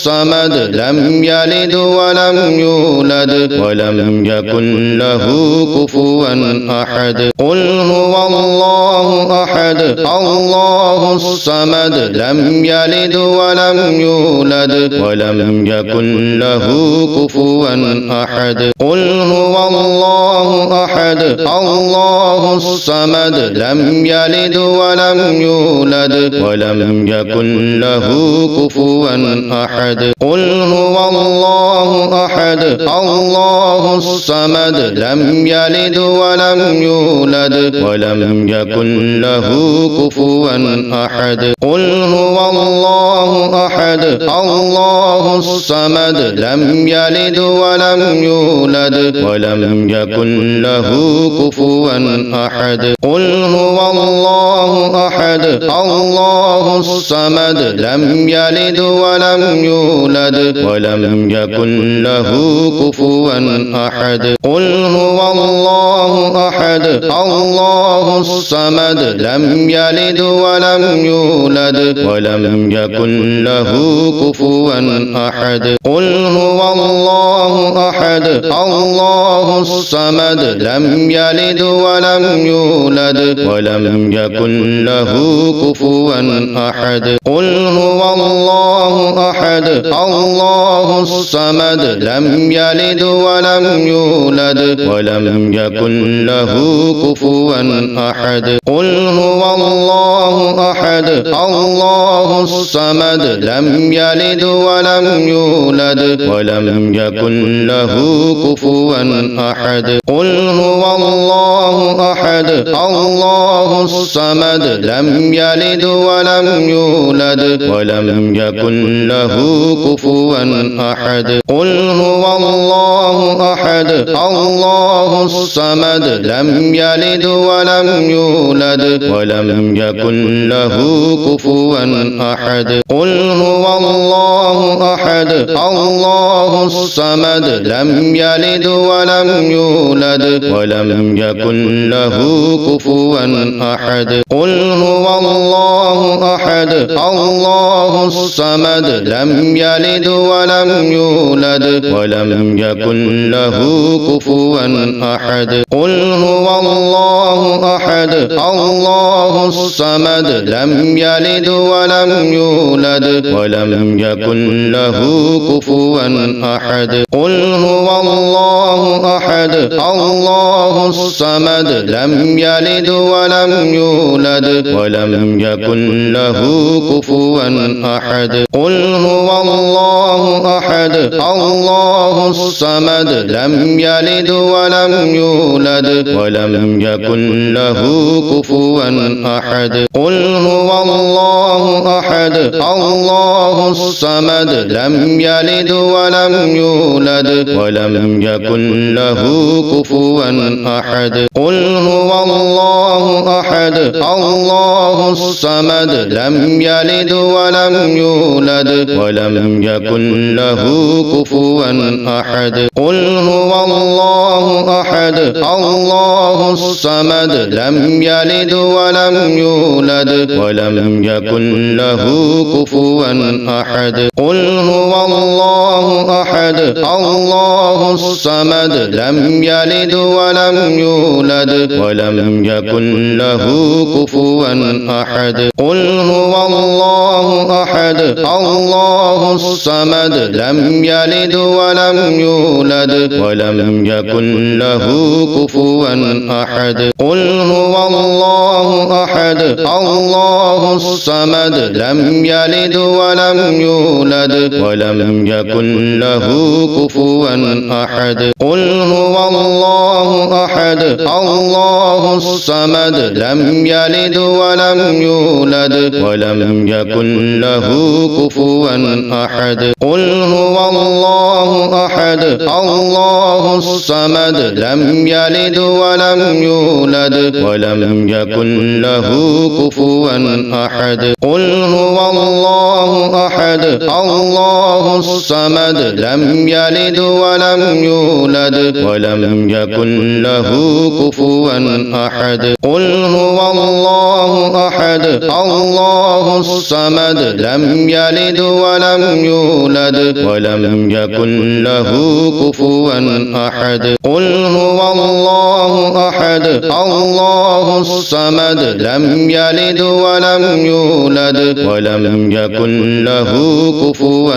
الصمد لم يلد ولم يولد ولم يكن له كفوا أحد قل هو الله أحد الله الصمد لم يلد ولم يولد ولم يكن له كفوا أحد قل هو الله أحد الله الصمد لم يلد ولم يولد ولم يكن له كفوا أحد قل هو الله أحد الله الصمد لم يلد ولم يولد ولم يكن له كفوا أحد قل هو الله أحد الله الصمد لم يلد ولم يولد ولم يكن له كفوا أحد قل هو الله أحد الله الصمد لم يلد ولم يولد ولم يكن له كفوا أحد قل هو الله أحد الله الصمد لم يلد ولم يولد ولم يكن له كفوا أحد قل هو الله أحد الله الصمد لم يلد ولم يولد ولم يكن له كفوا أحد قل هو الله أحد الله الصمد لم يلد ولم يولد ولم يكن له كفوا أحد قل هو الله أحد الله الصمد لم يلد ولم يولد ولم يكن له كفوا أحد قل هو الله أحد الله الصمد لم يلد ولم يولد ولم يكن له كفوا أحد قل هو الله أحد الله الصمد لم يلد ولم يولد ولم يكن له كفوا أحد قل هو الله أحد الله الصمد لم يلد ولم يولد ولم يكن له كفوا أحد قل هو الله أحد الله الصمد لم يلد ولم يولد ولم يكن له كفوا أحد قل هو الله أحد الله الصمد لم يلد ولم يولد ولم يكن له كفوا أحد قل هو الله أحد الله الصمد لم يلد ولم يولد ولم يكن له كفوا أحد قل هو الله أحد الله الصمد لم يلد ولم يولد ولم يكن له كفوا أحد قل هو الله أحد الله الصمد لم يلد ولم يولد ولم يكن له كفوا أحد قل هو الله أحد الله الصمد لم يلد ولم يولد ولم يكن له كفوا أحد قل هو الله أحد الله الصمد لم يلد ولم يولد ولم يكن له كفوا أحد قل هو الله أحد الله الصمد لم يلد ولم يولد ولم يكن له كفوا أحد قل هو الله أحد الله الصمد لم يلد ولم يولد ولم يكن له كفوا أحد قل هو الله أحد الله الصمد لم يلد ولم يولد ولم يكن له كفوا أحد قل هو الله أحد الله الصمد لم يلد ولم يولد ولم يكن له كفوا أحد قل هو الله أحد الله الصمد لم يلد ولم يولد ولم يكن له كفوا أحد قل هو الله أحد الله الصمد لم يلد ولم يولد ولم يكن له كفوا أحد قل هو الله أحد الله الصمد لم يلد ولم يولد ولم يكن له كفوا أحد قل هو الله أحد الله الصمد لم يلد ولم يولد ولم يكن له كفوا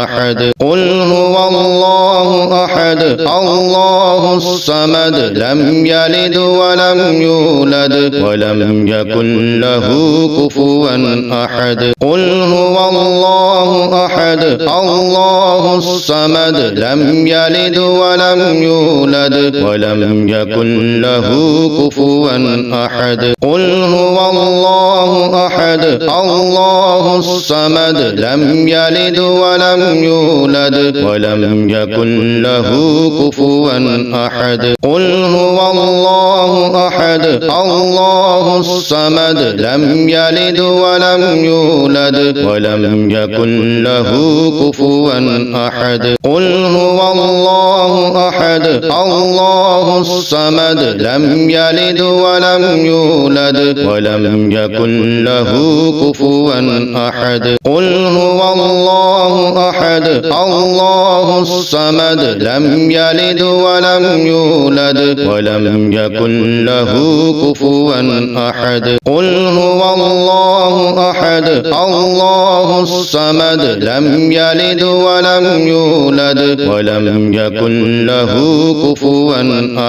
أحد قل هو الله أحد الله الصمد لم يلد ولم يولد ولم يكن له كفوا أحد قل هو الله أحد الله الصمد لم يلد ولم يولد ولم يكن له كفوا أحد قل هو الله أحد الله الصمد لم يلد ولم يولد ولم يكن له كفوا أحد قل هو الله أحد الله الصمد لم يلد ولم يولد ولم يكن له كفوا أحد قل هو الله أحد الله الصمد لم يلد ولم يولد ولم يكن له كفوا أحد قل هو الله أحد الله الصمد لم يلد ولم يولد ولم يكن له كفوا أحد قل هو الله أحد الله الصمد لم يلد ولم يولد ولم يكن له كفوا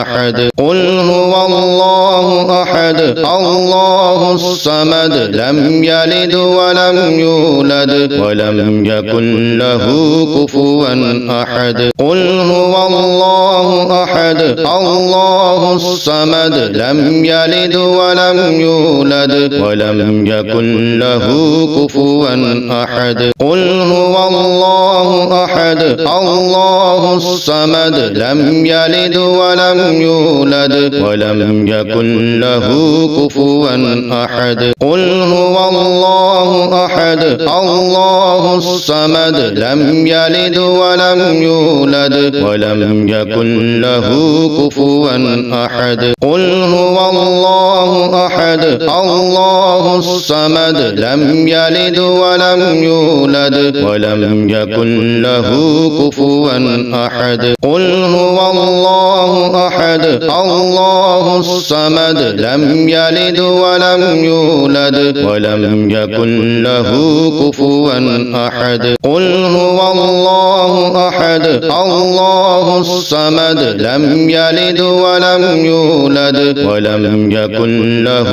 أحد قل هو الله أحد الله الصمد لم يلد ولم يولد ولم يكن له كفوا أحد قل هو الله أحد الله الصمد لم يلد ولم يولد ولم يكن له كفوا أحد قل هو الله أحد الله الصمد لم يلد ولم يولد ولم يكن له كفوا أحد قل هو الله أحد الله الصمد لم يلد ولم يولد ولم يكن له كفوا أحد قل هو الله أحد الله الصمد لم يلد ولم يولد ولم يكن له كفوا أحد قل هو الله أحد الله الصمد لم يلد ولم يولد ولم يكن له كفوا أحد قل هو الله أحد الله الصمد لم يلد ولم يولد ولم يكن له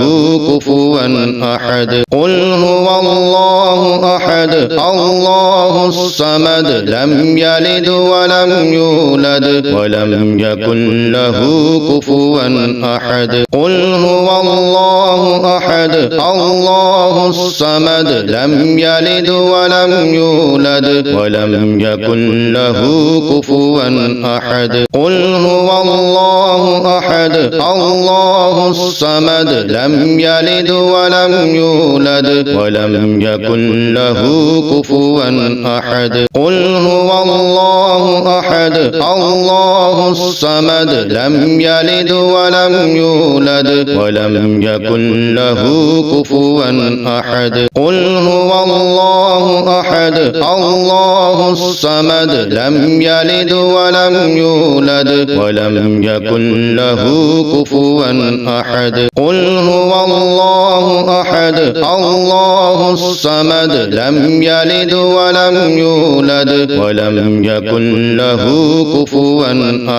كفوا أحد قل هو الله أحد الله الصمد لم يلد ولم يولد ولم يكن له كفوا أحد قل هو الله أحد الله الصمد لم يلد ولم يولد ولم يكن له كفوا أحد قل هو الله أحد الله الصمد لم يلد ولم يولد ولم يكن له كفوا أحد قل هو الله أحد الله الصمد لم يلد ولم يولد ولم يكن له كفوا أحد قل هو الله أحد الله الصمد لم يلد ولم يولد ولم يكن له كفوا أحد قل هو الله أحد الله الصمد لم يلد ولم يولد ولم يكن له كفوا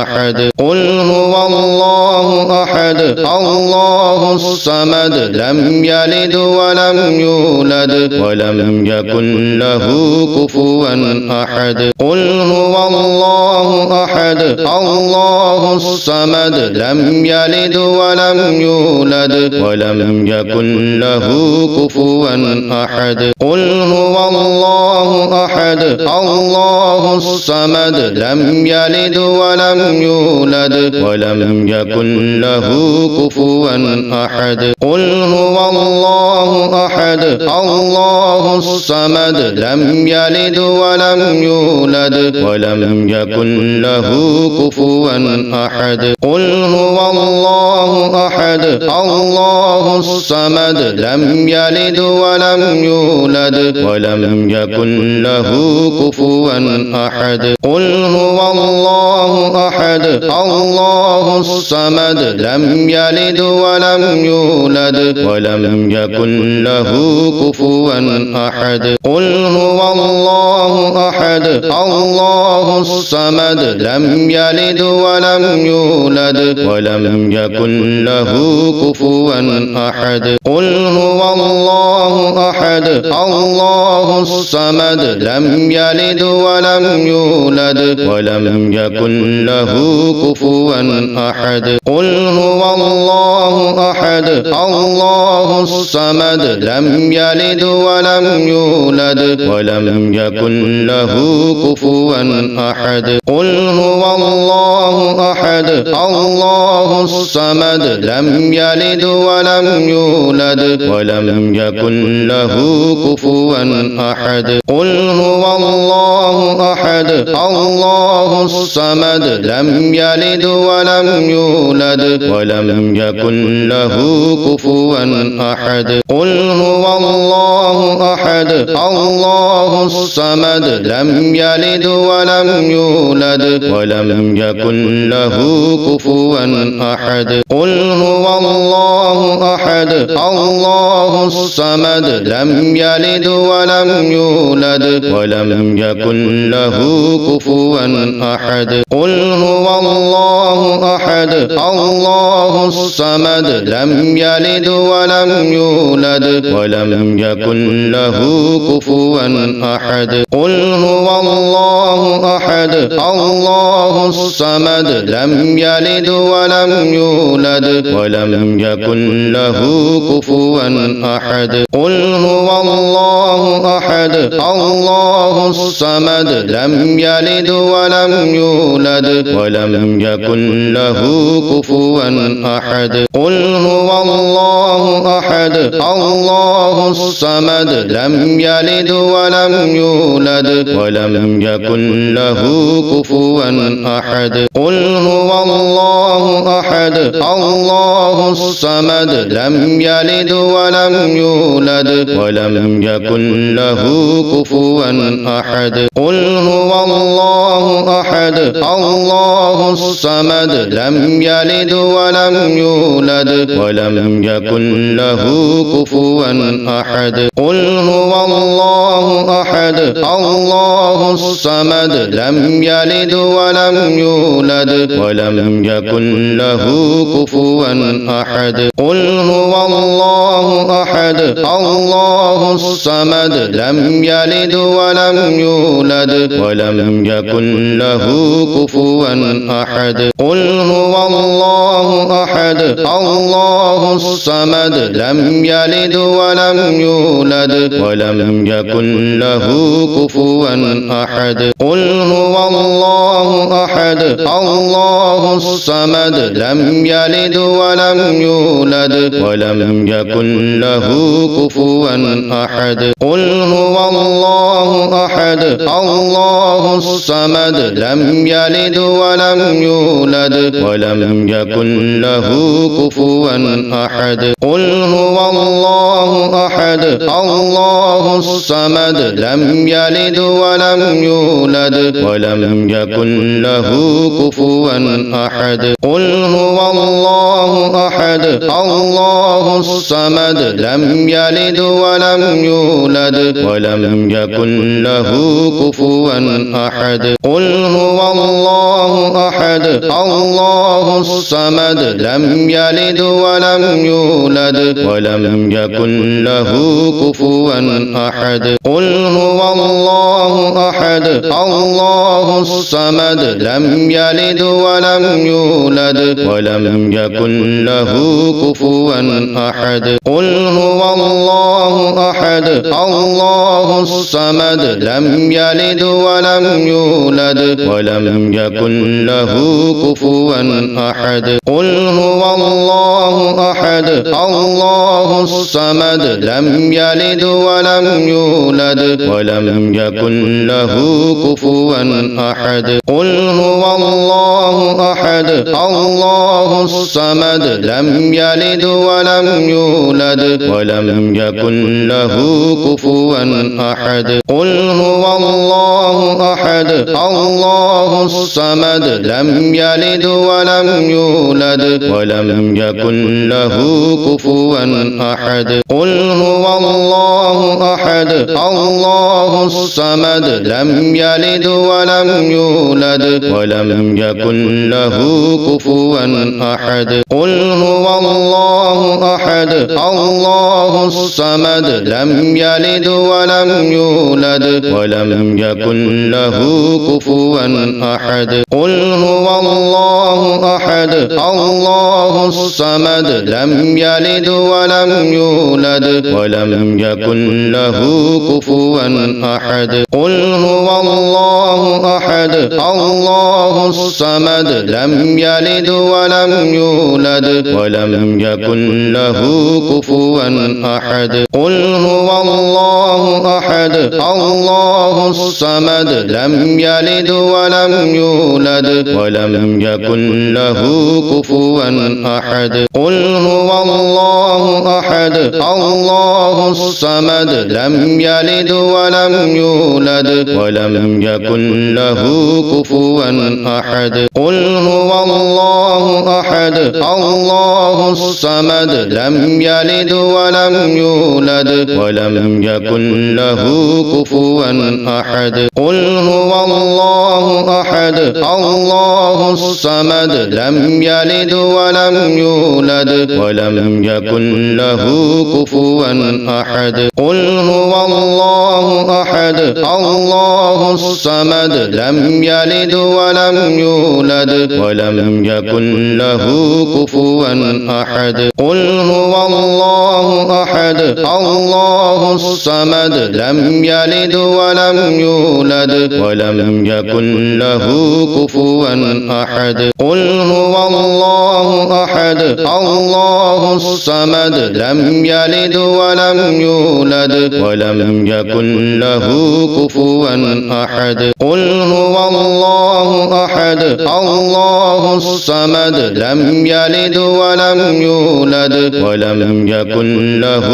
أحد قل هو الله أحد الله الصمد لم يلد ولم يولد ولم يكن له كفوا أحد قل هو الله أحد الله الصمد لم يلد ولم يولد ولم يكن له كفوا أحد قل هو الله أحد الله الصمد لم يلد ولم يولد ولم يكن له كفوا أحد قل هو الله أحد أحد الله الصمد لم يلد ولم يولد ولم يكن له كفوا أحد قل هو الله أحد الله الصمد لم يلد ولم يولد ولم يكن له كفوا أحد قل هو الله أحد الله الصمد لم يلد ولم يولد ولم يكن له كفوا أحد قل هو الله أحد الله الصمد لم يلد ولم يولد ولم يكن له كفوا أحد قل هو الله أحد الله الصمد لم يلد ولم يولد ولم يكن له كفوا أحد قل هو الله أحد الله الصمد لم يلد ولم يولد ولم يكن له كفوا أحد قل هو الله أحد الله الصمد لم يلد ولم يولد ولم يكن له كفوا أحد قل هو الله أحد الله الصمد لم يلد ولم يولد ولم يكن له كفوا أحد قل هو الله أحد الله الصمد لم يلد ولم يولد ولم يكن له كفوا أحد قل هو الله أحد الله الصمد لم يلد ولم يولد ولم يكن له كفوا أحد قل هو الله أحد الله الصمد لم يلد ولم يولد ولم يكن له كفوا أحد قل هو الله أحد الله الصمد لم يلد ولم يولد ولم يكن له كفوا أحد قل هو الله أحد الله الصمد لم يلد ولم يولد ولم يكن له كفوا أحد قل هو الله أحد الله الصمد لم يلد ولم يولد ولم يكن له كفوا أحد قل هو الله أحد الله الصمد لم يلد ولم يولد ولم يكن له كفوا أحد قل هو الله أحد الله الصمد لم يلد ولم يولد ولم يكن له كفوا أحد قل هو الله أحد الله الصمد لم يلد ولم يولد ولم يكن له كفوا أحد قل هو الله أحد الله الصمد لم يلد ولم يولد ولم يكن له كفوا أحد قل هو الله أحد الله الصمد لم يلد ولم يولد ولم يكن له كفوا أحد قل هو الله أحد الله الصمد لم يلد ولم يولد ولم يكن له كفوا أحد قل هو الله أحد الله الصمد لم يلد ولم يولد ولم يكن له كفوا أحد قل هو الله أحد الله الصمد لم يلد ولم يولد ولم يكن له كفوا أحد قل هو الله أحد الله الصمد لم يلد ولم يولد ولم يكن له كفوا أحد قل هو الله أحد الله الصمد لم يلد ولم يولد ولم يكن له كفوا أحد قل هو الله أحد الله الصمد لم يلد ولم يولد ولم يكن له كفوا أحد قل هو الله أحد الله الصمد لم يلد ولم يولد ولم يكن له كفوا أحد قل هو الله أحد الله الصمد لم يلد ولم يولد ولم يكن له كفوا أحد قل هو الله أحد الله الصمد لم يلد ولم يولد ولم يكن له كفوا أحد قل هو الله أحد الله الصمد لم يلد ولم يولد ولم يكن له كفوا أحد قل هو الله أحد الله الصمد لم يلد ولم يولد ولم يكن له كفوا أحد قل هو الله أحد الله الصمد لم يلد ولم يولد ولم يكن له كفوا أحد قل هو الله أحد الله الصمد لم يلد ولم يولد ولم يكن له كفوا أحد قل هو الله أحد الله الصمد لم يلد ولم يولد ولم يكن له كفوا أحد قل هو الله أحد الله الصمد لم يلد ولم يولد ولم يكن له كفوا أحد قل هو الله أحد الله الصمد لم يلد ولم يولد ولم يكن له كفوا أحد قل هو الله أحد الله الصمد لم يلد ولم يولد ولم يكن له كفوا أحد قل هو الله أحد الله الصمد لم يلد ولم يولد ولم يكن له كفوا أحد قل هو الله أحد الله الصمد لم يلد ولم يولد ولم يكن له كفوا أحد قل هو الله أحد الله الصمد لم يلد ولم يولد ولم يكن له كفوا أحد قل هو الله أحد الله الصمد لم يلد ولم يولد ولم يكن له كفوا أحد قل هو الله أحد الله الصمد لم يلد ولم يولد ولم يكن له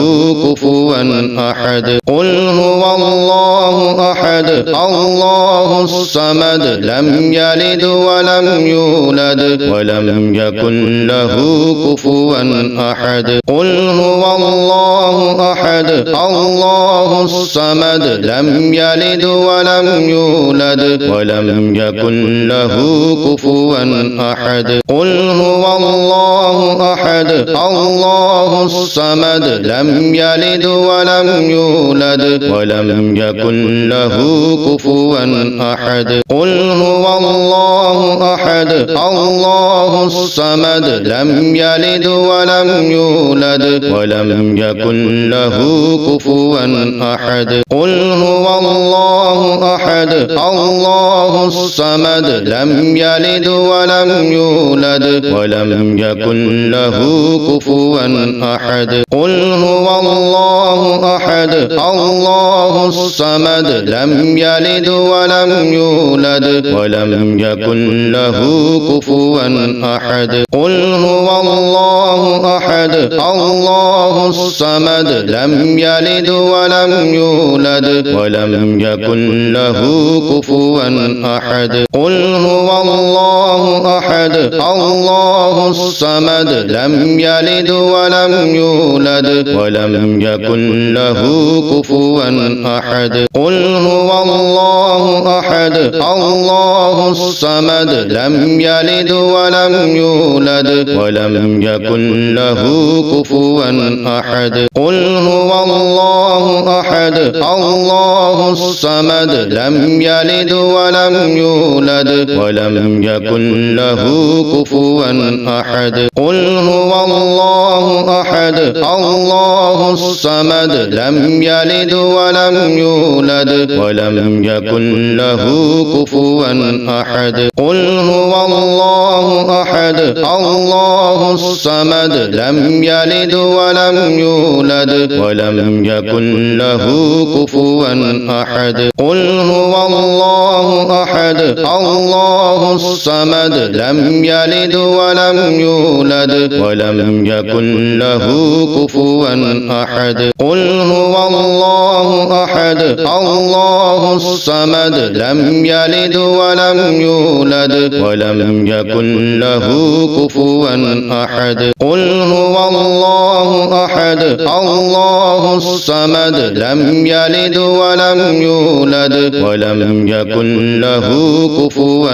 كفوا أحد قل هو الله أحد الله الصمد لم يلد ولم يولد ولم يكن له كفوا أحد قل هو الله أحد الله الصمد لم يلد ولم يولد ولم يكن له كفوا أحد قل هو الله أحد الله الصمد لم يلد ولم يولد ولم يكن له كفوا أحد قل هو الله أحد الله الصمد لم يلد ولم يولد ولم يكن له كفوا أحد قل هو الله أحد الله الصمد لم يلد ولم يولد ولم يكن له كفوا أحد قل هو الله أحد الله الصمد لم يلد ولم يولد ولم يكن له كفوا أحد قل هو الله أحد الله الصمد لم يلد ولم يولد ولم يكن له كفوا أحد قل هو الله أحد الله الصمد لم يلد ولم يولد ولم يكن له كفوا أحد قل هو الله أحد الله الصمد لم يلد ولم يولد ولم يكن له كفوا أحد قل هو الله أحد الله الصمد لم يلد ولم يولد ولم يكن له كفوا أحد قل هو الله أحد الله الصمد لم يلد ولم يولد ولم يكن له كفوا أحد قل هو الله أحد الله الصمد لم يلد ولم يولد ولم يكن له كفوا أحد قل هو الله أحد الله الصمد لم يلد ولم يولد ولم يكن له كفوا أحد قل هو الله أحد الله الصمد لم يلد ولم يولد ولم يكن له كفوا أحد قل هو الله أحد الله الصمد لم يلد ولم يولد ولم يكن له كفوا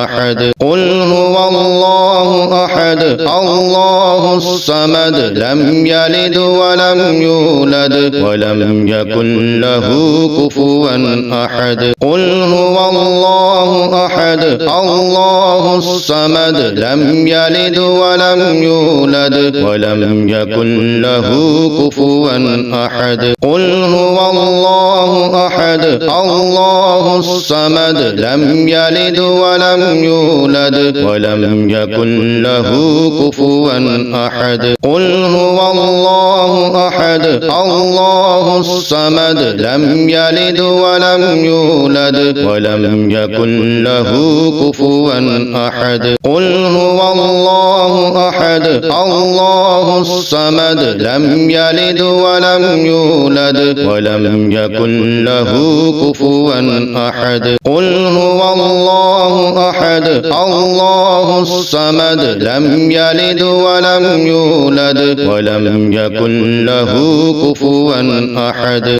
أحد قل هو الله أحد الله الصمد لم يلد ولم يولد ولم يكن له كفوا أحد قل هو الله أحد الله الصمد لم يلد ولم يولد ولم يكن له كفوا أحد قل هو الله أحد الله الصمد لم يلد ولم يولد ولم يكن له كفوا أحد قل هو الله أحد الله الصمد لم يلد ولم يولد ولم يكن له كفوا أحد قل هو الله أحد الله الصمد لم يلد ولم يولد ولم يكن له كفوا أحد قل هو الله أحد الله الصمد لم يلد ولم يولد ولم يكن له كفوا أحد